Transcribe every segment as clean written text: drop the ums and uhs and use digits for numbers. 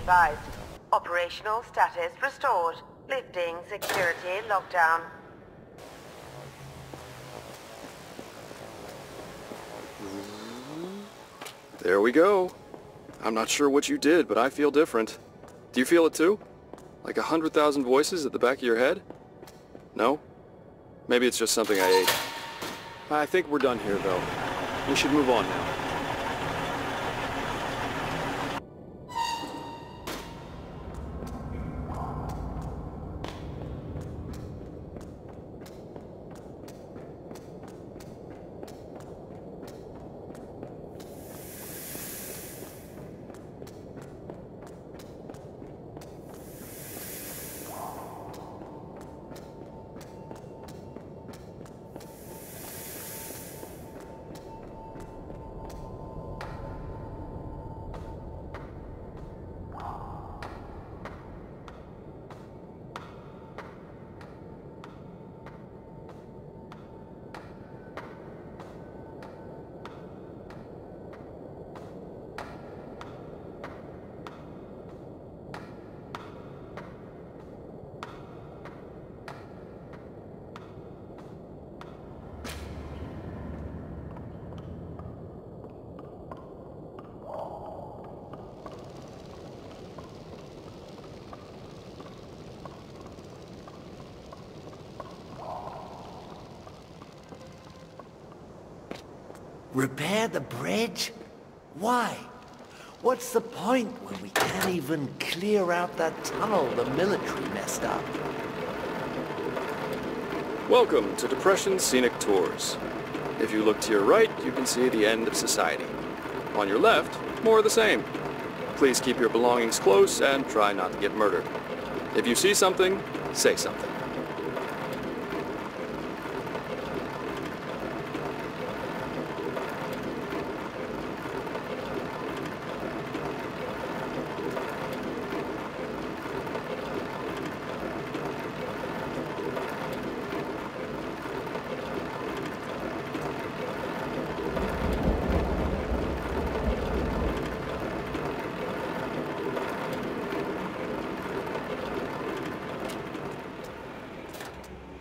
advised. Operational status restored. Lifting security lockdown. There we go. I'm not sure what you did, but I feel different. Do you feel it too? Like 100,000 voices at the back of your head? No? Maybe it's just something I ate. I think we're done here, though. We should move on now. Repair the bridge? Why? What's the point when we can't even clear out that tunnel the military messed up? Welcome to Depression Scenic Tours. If you look to your right, you can see the end of society. On your left, more of the same. Please keep your belongings close and try not to get murdered. If you see something, say something.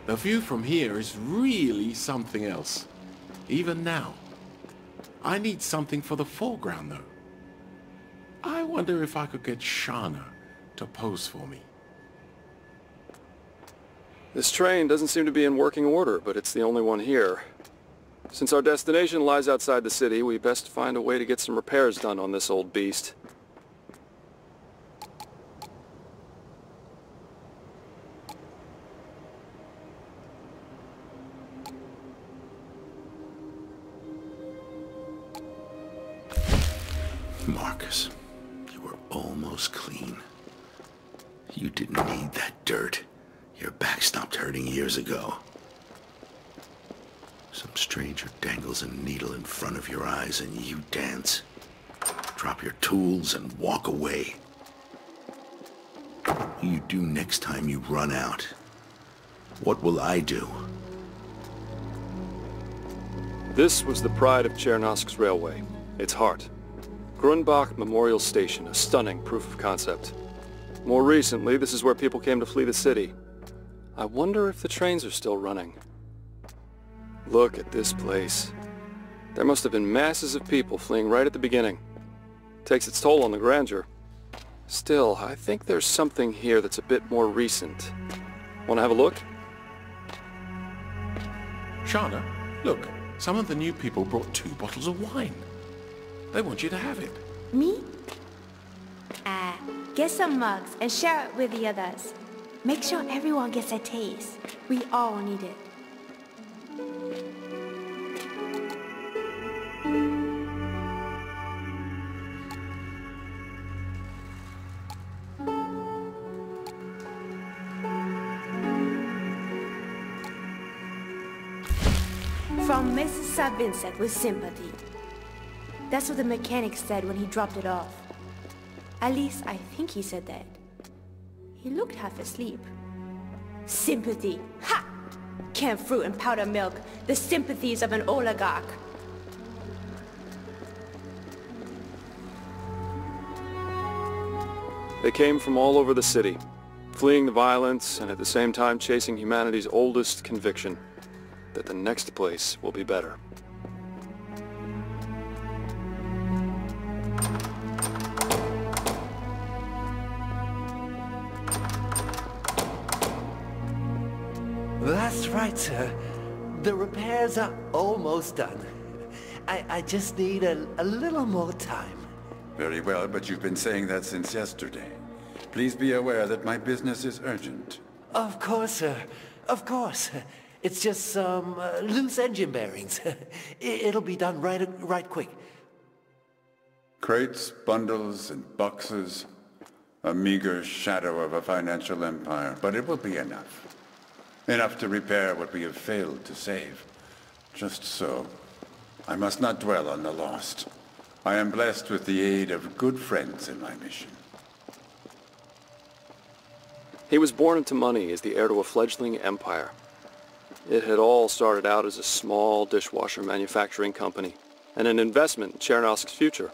The view from here is really something else. Even now. I need something for the foreground, though. I wonder if I could get Shauna to pose for me. This train doesn't seem to be in working order, but it's the only one here. Since our destination lies outside the city, we best find a way to get some repairs done on this old beast. Marcus, you were almost clean. You didn't need that dirt. Your back stopped hurting years ago. Some stranger dangles a needle in front of your eyes and you dance. Drop your tools and walk away. What will you do next time you run out? What will I do? This was the pride of Chernosk's railway, its heart. Grunbach Memorial Station, a stunning proof of concept. More recently, this is where people came to flee the city. I wonder if the trains are still running. Look at this place. There must have been masses of people fleeing right at the beginning. Takes its toll on the grandeur. Still, I think there's something here that's a bit more recent. Want to have a look? Shauna, look. Some of the new people brought 2 bottles of wine. They want you to have it. Me? Get some mugs and share it with the others. Make sure everyone gets a taste. We all need it. From Mrs. Sir Vincent with sympathy. That's what the mechanic said when he dropped it off. At least, I think he said that. He looked half asleep. Sympathy. Ha! Canned fruit and powdered milk. The sympathies of an oligarch. They came from all over the city, fleeing the violence and at the same time chasing humanity's oldest conviction, that the next place will be better. That's right, sir. The repairs are almost done. I just need a little more time. Very well, but you've been saying that since yesterday. Please be aware that my business is urgent. Of course, sir. Of course. It's just some loose engine bearings. It'll be done right quick. Crates, bundles, and boxes. A meager shadow of a financial empire, but it will be enough. Enough to repair what we have failed to save. Just so. I must not dwell on the lost. I am blessed with the aid of good friends in my mission. He was born into money as the heir to a fledgling empire. It had all started out as a small dishwasher manufacturing company and an investment in Chernosk's future.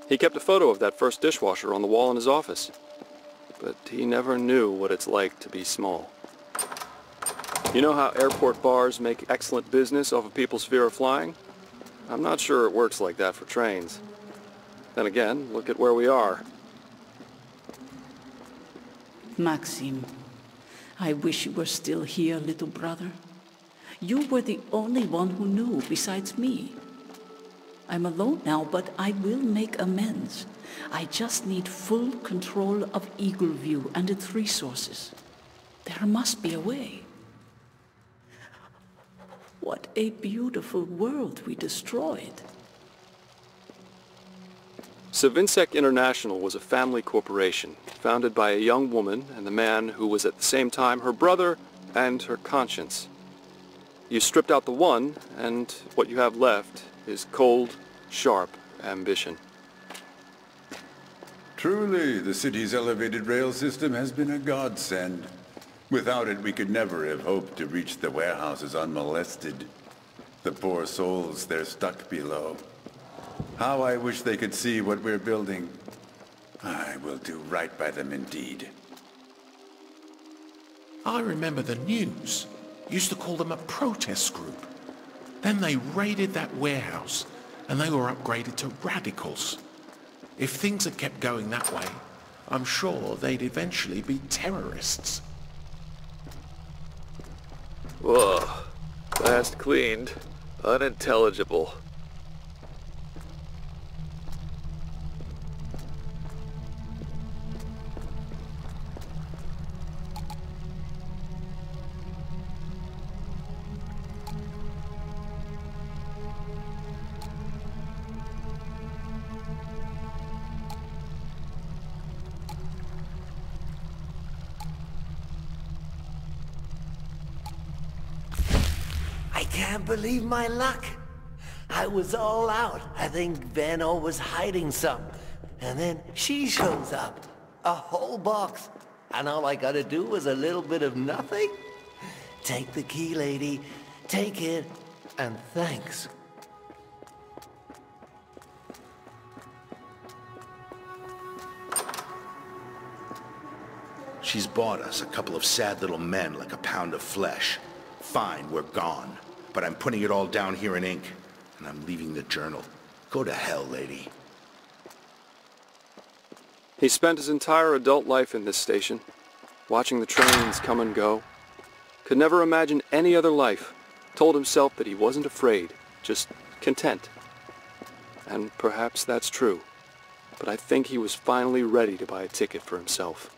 He kept a photo of that first dishwasher on the wall in his office. But he never knew what it's like to be small. You know how airport bars make excellent business off of people's fear of flying? I'm not sure it works like that for trains. Then again, look at where we are. Maxim, I wish you were still here, little brother. You were the only one who knew besides me. I'm alone now, but I will make amends. I just need full control of Eagleview and its resources. There must be a way. What a beautiful world we destroyed. Savinsek International was a family corporation, founded by a young woman and the man who was at the same time her brother and her conscience. You stripped out the one, and what you have left is cold, sharp ambition. Truly, the city's elevated rail system has been a godsend. Without it, we could never have hoped to reach the warehouses unmolested. The poor souls, they're stuck below. How I wish they could see what we're building. I will do right by them indeed. I remember the news. Used to call them a protest group. Then they raided that warehouse, and they were upgraded to radicals. If things had kept going that way, I'm sure they'd eventually be terrorists. Whoa. Fast cleaned. Unintelligible. I can't believe my luck. I was all out. I think Vano was hiding some. And then she shows up. A whole box. And all I gotta do was a little bit of nothing? Take the key, lady. Take it. And thanks. She's bought us a couple of sad little men like a pound of flesh. Fine, we're gone. But I'm putting it all down here in ink. And I'm leaving the journal. Go to hell, lady. He spent his entire adult life in this station, watching the trains come and go. Could never imagine any other life. Told himself that he wasn't afraid, just content. And perhaps that's true. But I think he was finally ready to buy a ticket for himself.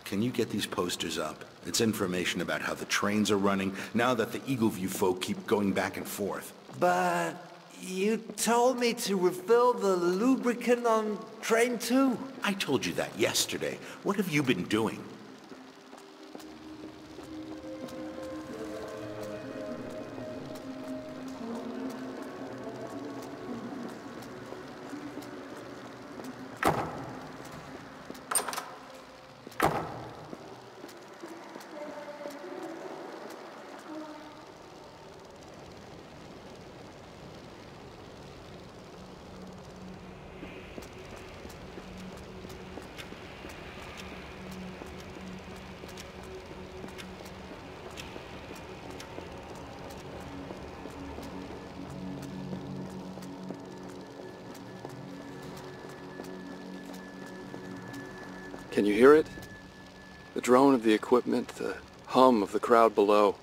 Can you get these posters up? It's information about how the trains are running now that the Eagleview folk keep going back and forth. But you told me to refill the lubricant on train 2. I told you that yesterday. What have you been doing? Can you hear it? The drone of the equipment, the hum of the crowd below.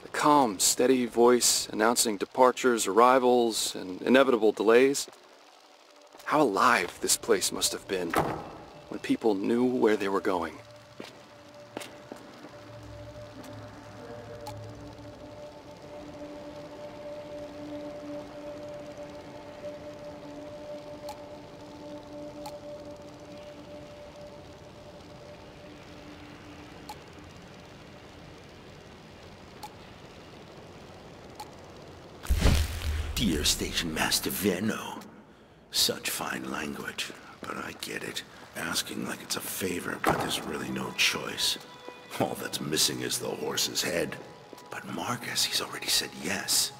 The calm, steady voice announcing departures, arrivals, and inevitable delays. How alive this place must have been when people knew where they were going. Dear Station Master Venno. Such fine language, but I get it. Asking like it's a favor, but there's really no choice. All that's missing is the horse's head. But Marcus, he's already said yes.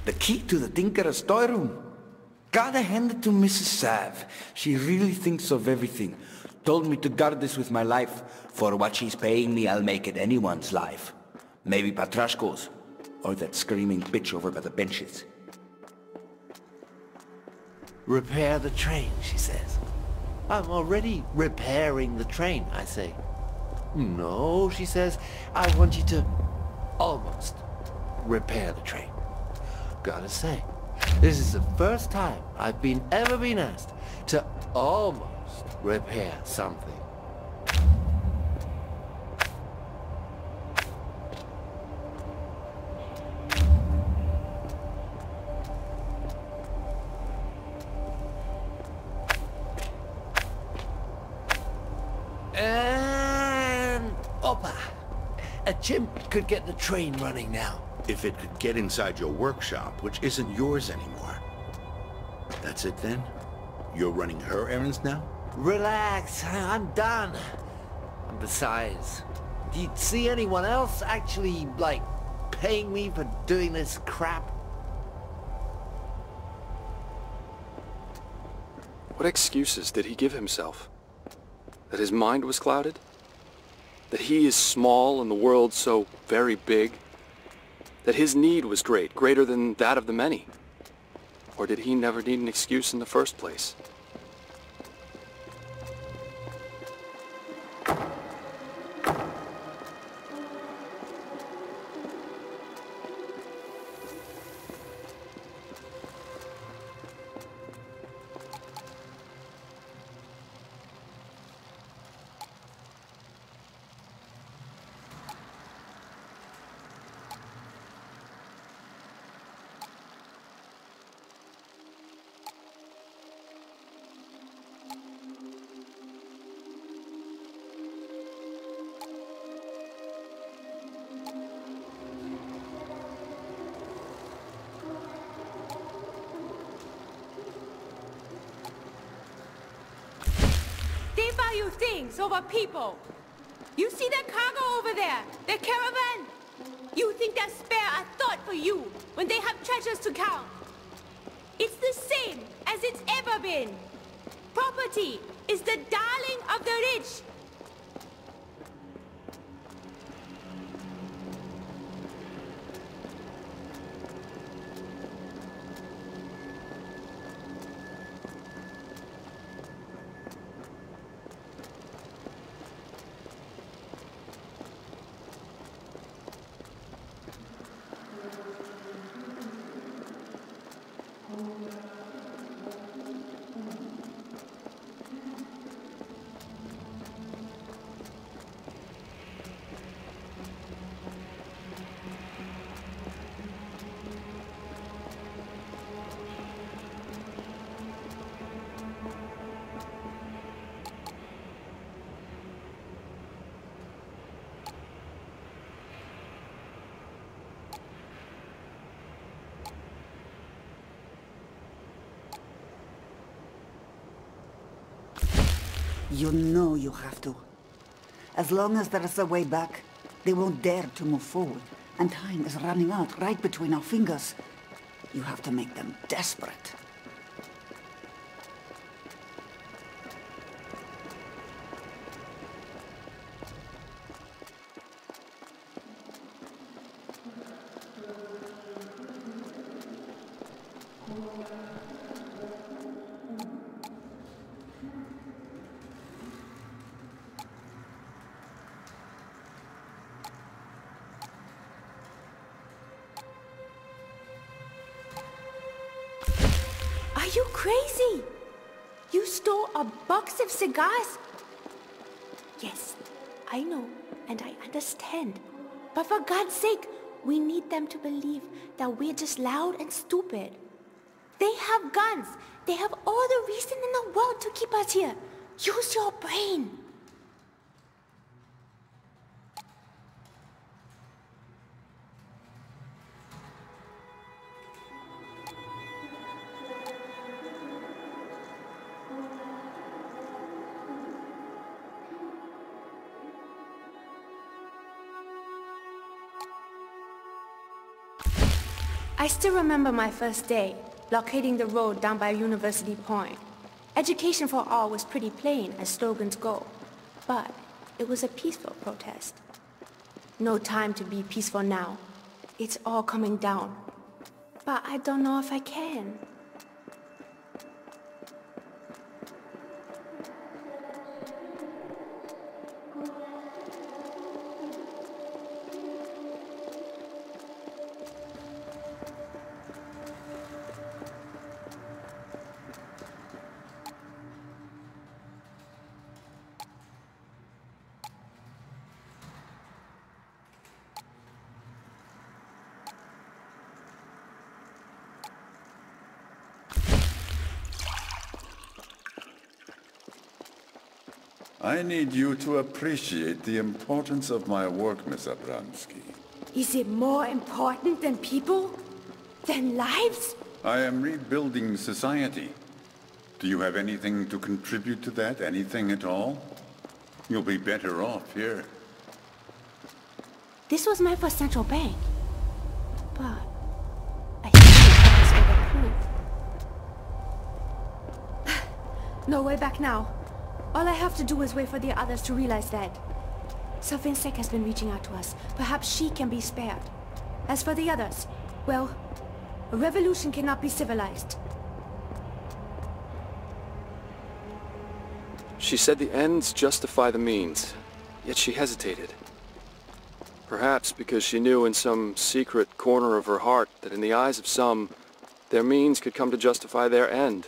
The key to the Tinker's storeroom. Gotta hand it to Mrs. Sav. She really thinks of everything. Told me to guard this with my life. For what she's paying me, I'll make it anyone's life. Maybe Patrashko's. Or that screaming bitch over by the benches. Repair the train, she says. I'm already repairing the train, I say. No, she says, I want you to almost repair the train. Gotta say, this is the first time I've ever been asked to almost repair something. And Opa, a chimp could get the train running now. If it could get inside your workshop, which isn't yours anymore. That's it then? You're running her errands now? Relax, I'm done. And besides, do you see anyone else actually, like, paying me for doing this crap? What excuses did he give himself? That his mind was clouded? That he is small and the world so very big? That his need was great, greater than that of the many? Or did he never need an excuse in the first place? They value things over people. You see that cargo over there? That caravan? You think they spare a thought for you when they have treasures to count? It's the same as it's ever been. Property is the darling of the rich. You know you have to. As long as there is a way back, they won't dare to move forward. And time is running out right between our fingers. You have to make them desperate. Are you crazy? You stole a box of cigars? Yes, I know, and I understand. But for God's sake, we need them to believe that we're just loud and stupid. They have guns. They have all the reason in the world to keep us here. Use your brain. I still remember my first day, blockading the road down by University Point. Education for all was pretty plain as slogans go, but it was a peaceful protest. No time to be peaceful now. It's all coming down. But I don't know if I can. I need you to appreciate the importance of my work, Miss Abramsky. Is it more important than people? Than lives? I am rebuilding society. Do you have anything to contribute to that? Anything at all? You'll be better off here. This was my first central bank. But I think it was proof. No way back now. All I have to do is wait for the others to realize that. Savinsek has been reaching out to us. Perhaps she can be spared. As for the others, well, a revolution cannot be civilized. She said the ends justify the means, yet she hesitated. Perhaps because she knew in some secret corner of her heart that in the eyes of some, their means could come to justify their end.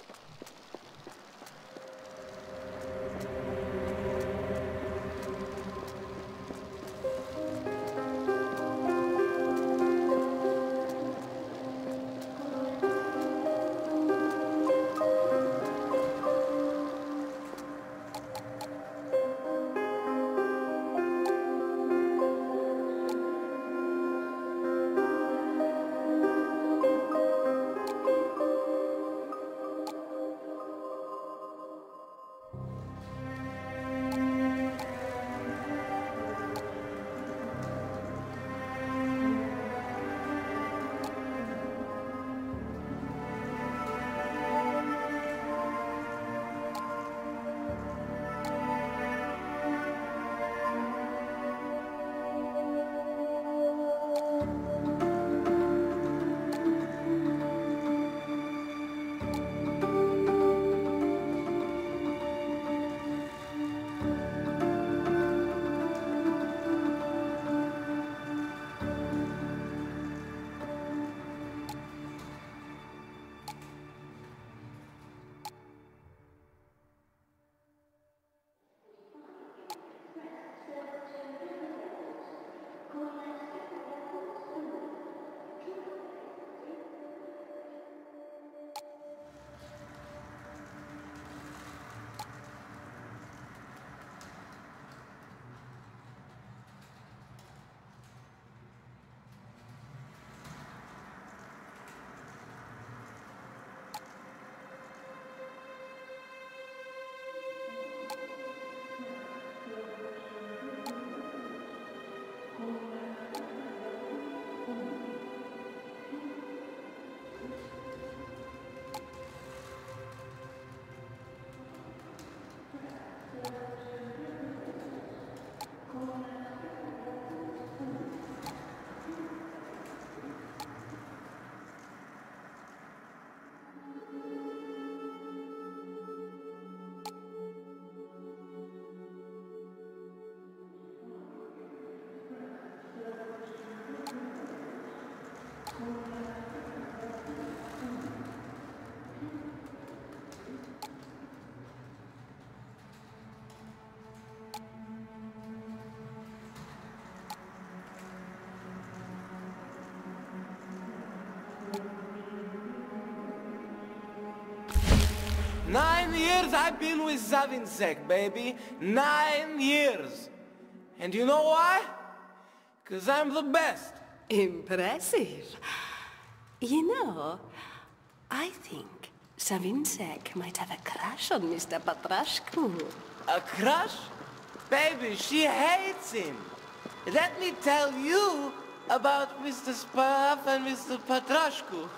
I've been with Zavinsek, baby. 9 years. And you know why? 'Cause I'm the best. Impressive. You know, I think Zavinsek might have a crush on Mr. Patrashku. A crush? Baby, she hates him. Let me tell you about Mr. Spaff and Mr. Patrashku.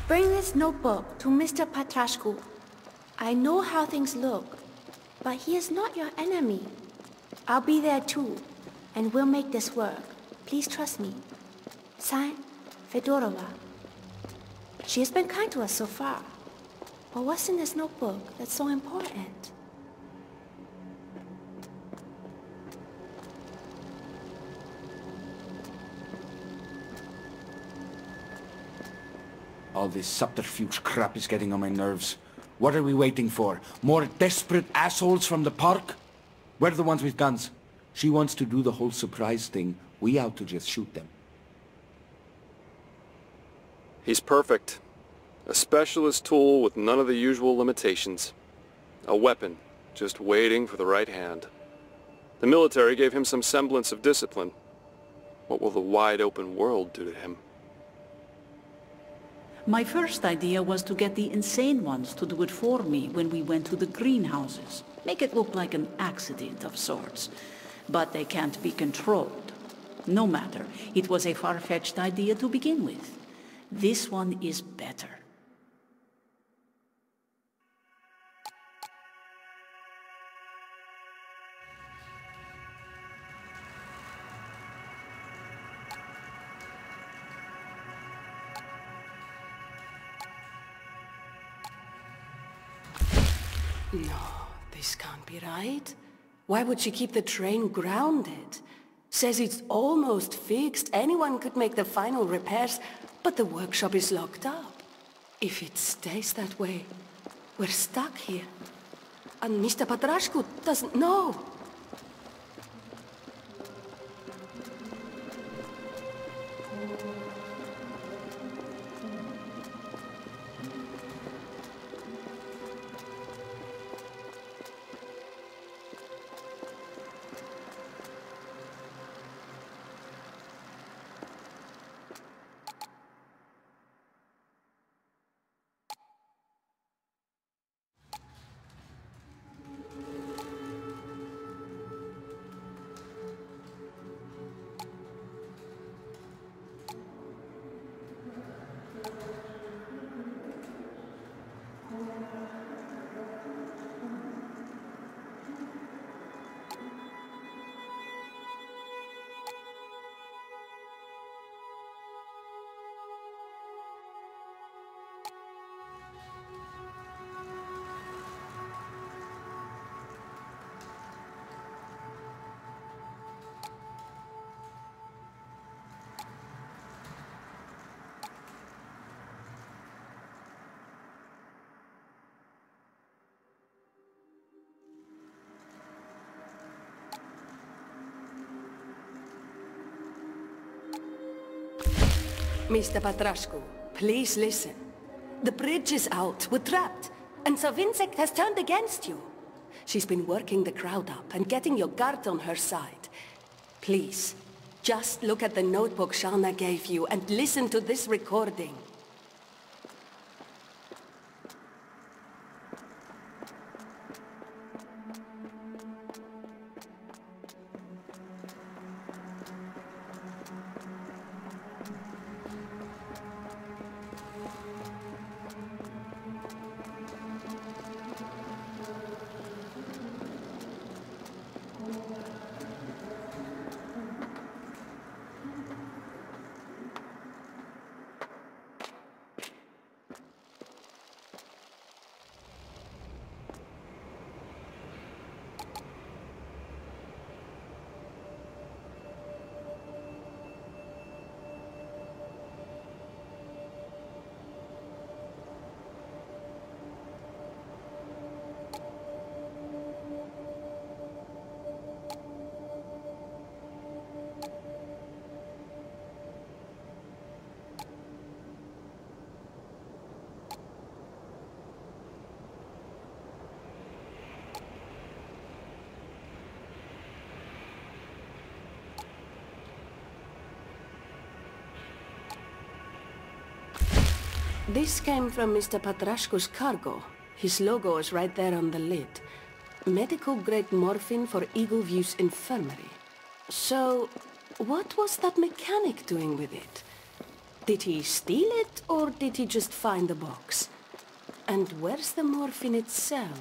Bring this notebook to Mr. Patrashku. I know how things look, but he is not your enemy. I'll be there too, and we'll make this work. Please trust me. Signed, Fedorova. She has been kind to us so far. But what's in this notebook that's so important? All this subterfuge crap is getting on my nerves. What are we waiting for? More desperate assholes from the park? We're the ones with guns. She wants to do the whole surprise thing. We out to just shoot them. He's perfect. A specialist tool with none of the usual limitations. A weapon, just waiting for the right hand. The military gave him some semblance of discipline. What will the wide open world do to him? My first idea was to get the insane ones to do it for me when we went to the greenhouses. Make it look like an accident of sorts. But they can't be controlled. No matter, it was a far-fetched idea to begin with. This one is better. No, this can't be right. Why would she keep the train grounded? Says it's almost fixed. Anyone could make the final repairs, but the workshop is locked up. If it stays that way, we're stuck here. And Mr. Patrashku doesn't know. Mr. Patrashku, please listen. The bridge is out. We're trapped. And Zavinsek has turned against you. She's been working the crowd up and getting your guard on her side. Please, just look at the notebook Shana gave you and listen to this recording. This came from Mr. Patrashko's cargo. His logo is right there on the lid. Medical-grade morphine for Eagle View's infirmary. So, what was that mechanic doing with it? Did he steal it, or did he just find the box? And where's the morphine itself?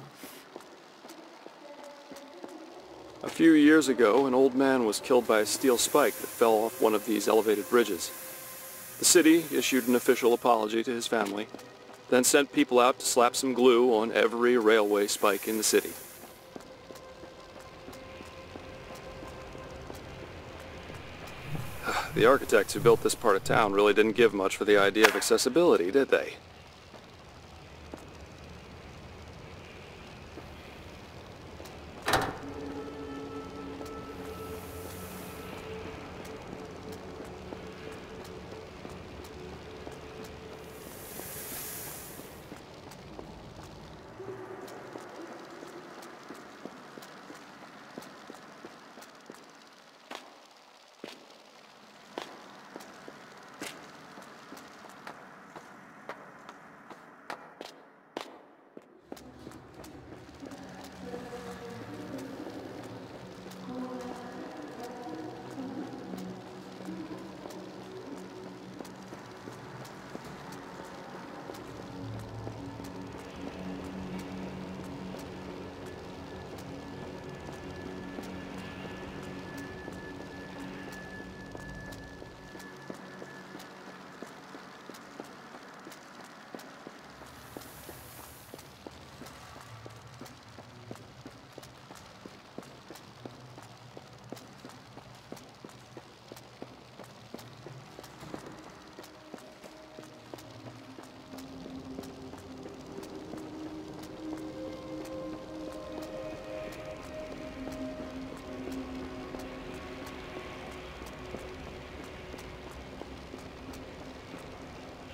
A few years ago, an old man was killed by a steel spike that fell off one of these elevated bridges. The city issued an official apology to his family, then sent people out to slap some glue on every railway spike in the city. The architects who built this part of town really didn't give much for the idea of accessibility, did they?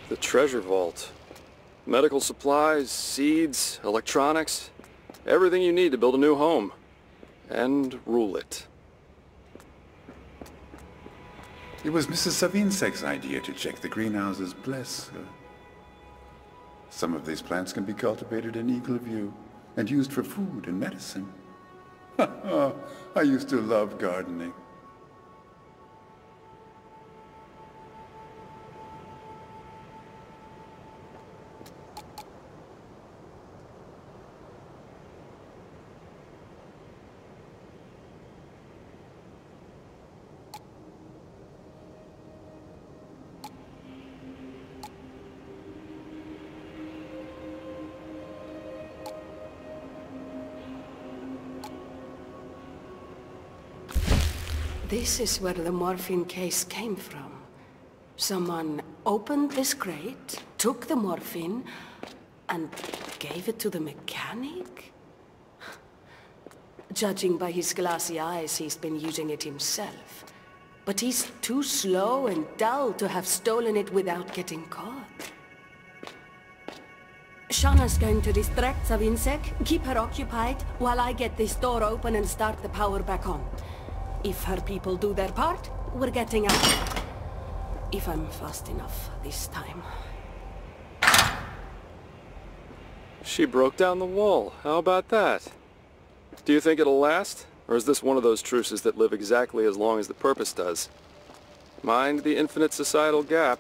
The treasure vault. Medical supplies, seeds, electronics, everything you need to build a new home. And rule it. It was Mrs. Savinsek's idea to check the greenhouses, bless her. Some of these plants can be cultivated in Eagle View and used for food and medicine. I used to love gardening. This is where the morphine case came from. Someone opened this crate, took the morphine, and gave it to the mechanic? Judging by his glassy eyes, he's been using it himself. But he's too slow and dull to have stolen it without getting caught. Shauna's going to distract Savinsek. Keep her occupied while I get this door open and start the power back on. If her people do their part, we're getting out. If I'm fast enough this time. She broke down the wall. How about that? Do you think it'll last? Or is this one of those truces that live exactly as long as the purpose does? Mind the infinite societal gap.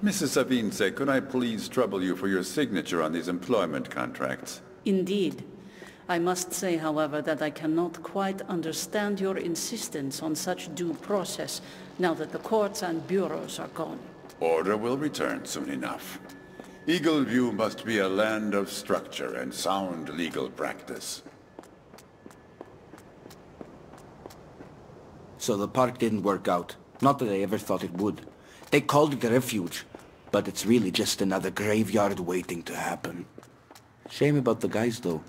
Mrs. Savince, could I please trouble you for your signature on these employment contracts? Indeed. I must say, however, that I cannot quite understand your insistence on such due process now that the courts and bureaus are gone. Order will return soon enough. Eagleview must be a land of structure and sound legal practice. So the park didn't work out. Not that I ever thought it would. They called it a refuge, but it's really just another graveyard waiting to happen. Shame about the guys, though.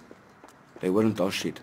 They weren't all shit.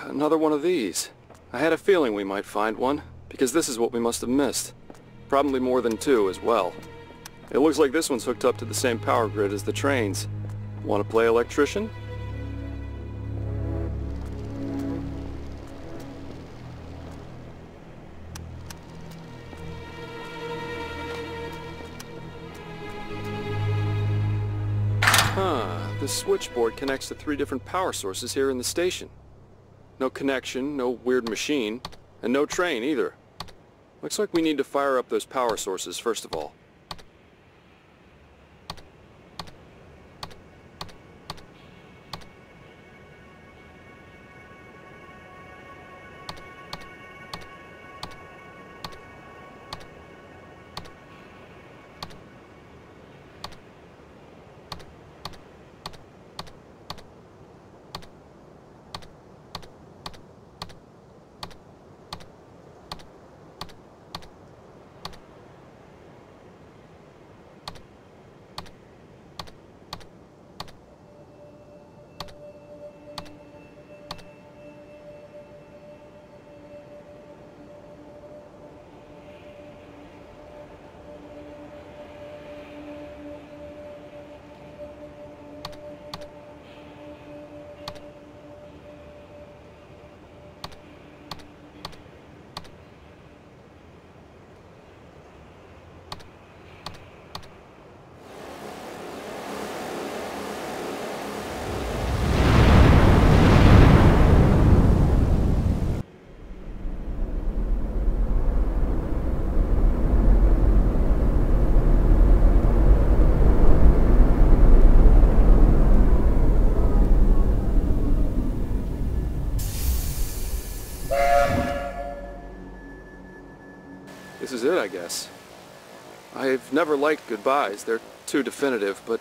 Another one of these. I had a feeling we might find one, because this is what we must have missed. Probably more than two as well. It looks like this one's hooked up to the same power grid as the trains. Want to play electrician? The switchboard connects to 3 different power sources here in the station. No connection, no weird machine, and no train either. Looks like we need to fire up those power sources first of all. This is it, I guess. I've never liked goodbyes. They're too definitive, but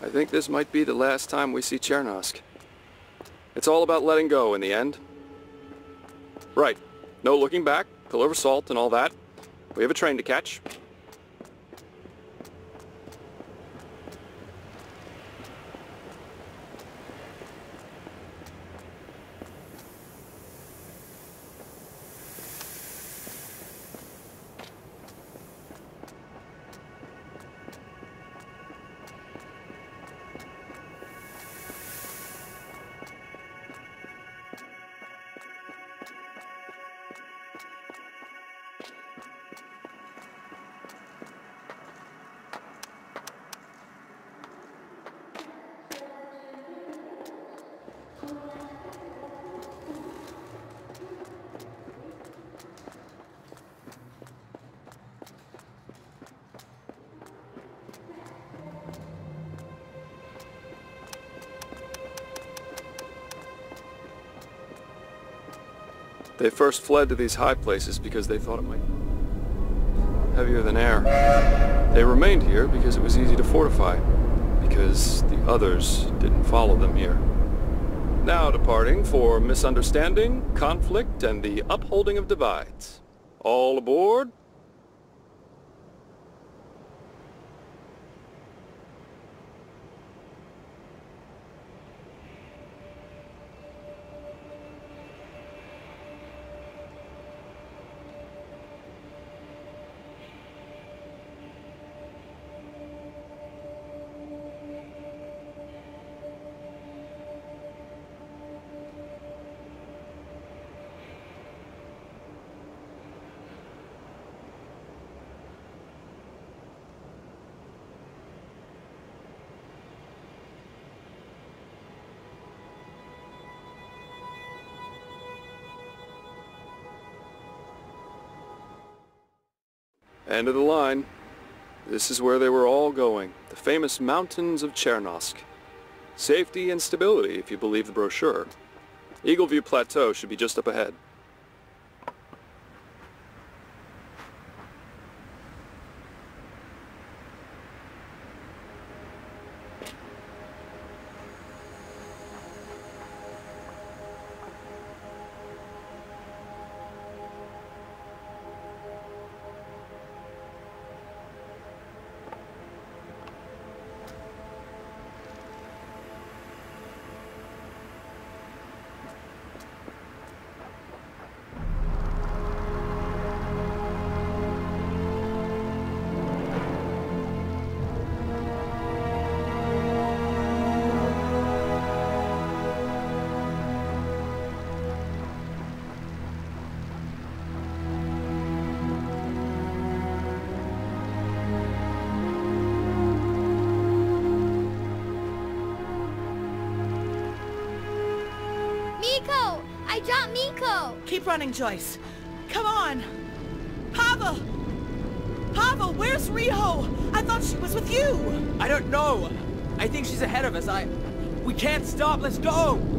I think this might be the last time we see Chernosk. It's all about letting go in the end. Right. No looking back, pillar of salt and all that. We have a train to catch. They first fled to these high places because they thought it might be heavier than air. They remained here because it was easy to fortify, because the others didn't follow them here. Now departing for misunderstanding, conflict, and the upholding of divides. All aboard? End of the line. This is where they were all going, the famous mountains of Chernosk. Safety and stability, if you believe the brochure. Eagleview Plateau should be just up ahead. I dropped Miko! Keep running, Joyce. Come on! Pavel! Pavel, where's Riho? I thought she was with you! I don't know. I think she's ahead of us. We can't stop. Let's go!